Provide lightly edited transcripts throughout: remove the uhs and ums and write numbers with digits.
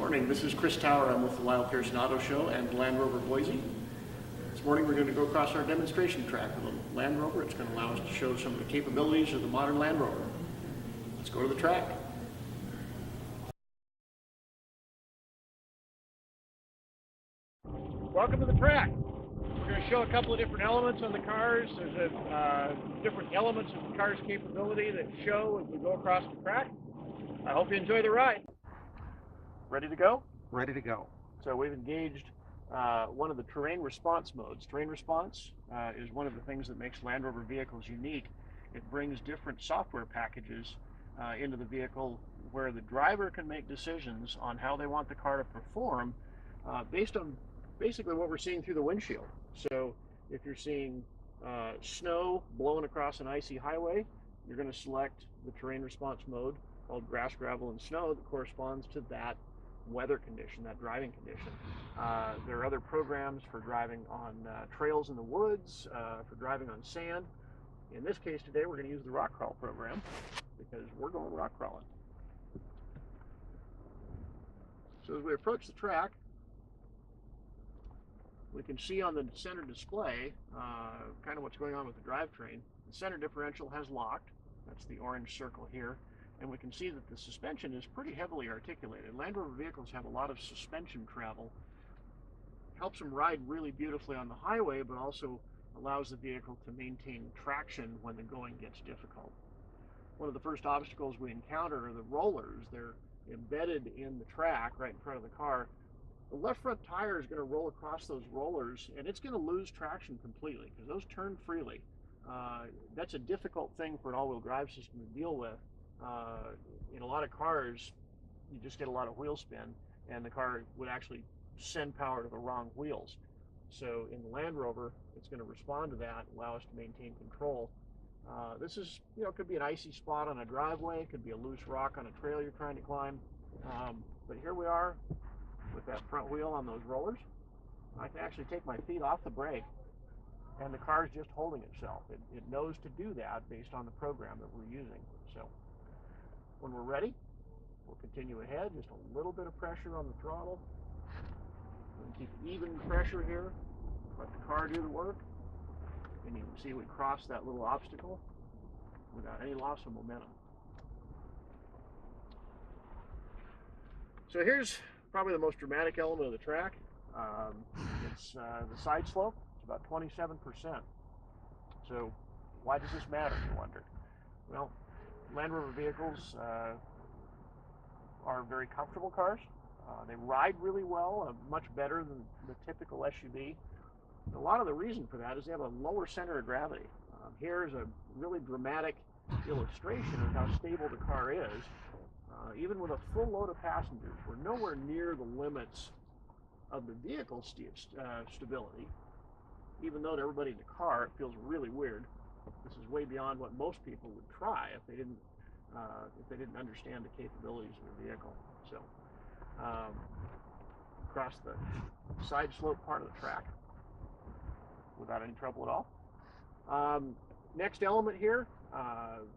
morning, this is Chris Tower. I'm with the Lyle Pearson Auto Show and Land Rover Boise. This morning we're going to go across our demonstration track with a Land Rover. It's going to allow us to show some of the capabilities of the modern Land Rover. Let's go to the track. Welcome to the track. We're going to show a couple of different elements on the cars. There's different elements of the car's capability that show as we go across the track. I hope you enjoy the ride. Ready to go? Ready to go. So we've engaged one of the terrain response modes. Terrain response is one of the things that makes Land Rover vehicles unique. It brings different software packages into the vehicle where the driver can make decisions on how they want the car to perform based on basically what we're seeing through the windshield. So if you're seeing snow blowing across an icy highway, you're going to select the terrain response mode called grass, gravel, and snow that corresponds to that weather condition, that driving condition. There are other programs for driving on trails in the woods, for driving on sand. In this case today, we're going to use the rock crawl program because we're going rock crawling. So as we approach the track, we can see on the center display kind of what's going on with the drivetrain. The center differential has locked. That's the orange circle here. And we can see that the suspension is pretty heavily articulated. Land Rover vehicles have a lot of suspension travel. Helps them ride really beautifully on the highway, but also allows the vehicle to maintain traction when the going gets difficult. One of the first obstacles we encounter are the rollers. They're embedded in the track right in front of the car. The left front tire is going to roll across those rollers, and it's going to lose traction completely because those turn freely. That's a difficult thing for an all-wheel drive system to deal with. In a lot of cars, you just get a lot of wheel spin, and the car would actually send power to the wrong wheels. So in the Land Rover, it's going to respond to that, allow us to maintain control. This is, could be an icy spot on a driveway, it could be a loose rock on a trail you're trying to climb. But here we are with that front wheel on those rollers. I can actually take my feet off the brake, and the car is just holding itself. It knows to do that based on the program that we're using. So when we're ready, we'll continue ahead. Just a little bit of pressure on the throttle. And keep even pressure here. Let the car do the work. And you can see we crossed that little obstacle without any loss of momentum. So here's probably the most dramatic element of the track. It's the side slope. It's about 27%. So why does this matter, you wonder? Well, Land Rover vehicles are very comfortable cars. They ride really well, much better than the typical SUV. A lot of the reason for that is they have a lower center of gravity. Here's a really dramatic illustration of how stable the car is. Even with a full load of passengers, we're nowhere near the limits of the vehicle stability. Even though to everybody in the car it feels really weird. This is way beyond what most people would try if they didn't understand the capabilities of the vehicle. So across the side slope part of the track without any trouble at all. Next element here,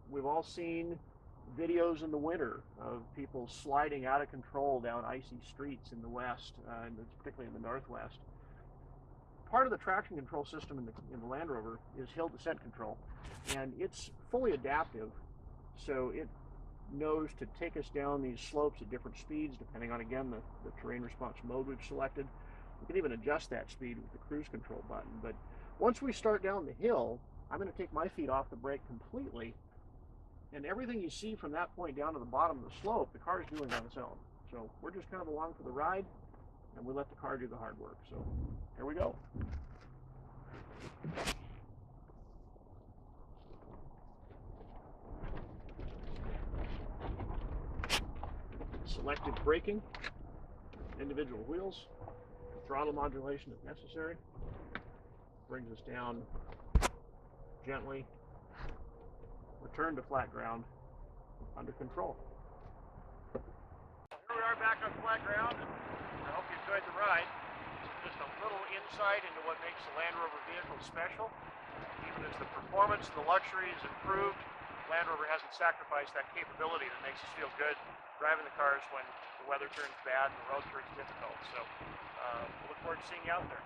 we've all seen videos in the winter of people sliding out of control down icy streets in the west, and particularly in the northwest. Part of the traction control system in the Land Rover is hill descent control, and it's fully adaptive, so it knows to take us down these slopes at different speeds depending on, again, the terrain response mode we've selected. We can even adjust that speed with the cruise control button. But once we start down the hill, I'm going to take my feet off the brake completely, and everything you see from that point down to the bottom of the slope, the car is doing on its own. So we're just kind of along for the ride, and we let the car do the hard work. So here we go. Selective braking, individual wheels, throttle modulation if necessary. Brings us down gently. Return to flat ground under control. Here we are back on flat ground. I hope you enjoyed the ride. Just a little insight into what makes the Land Rover vehicle special. Even as the performance and the luxury is improved, Land Rover hasn't sacrificed that capability that makes us feel good driving the cars when the weather turns bad and the road turns difficult. So look forward to seeing you out there.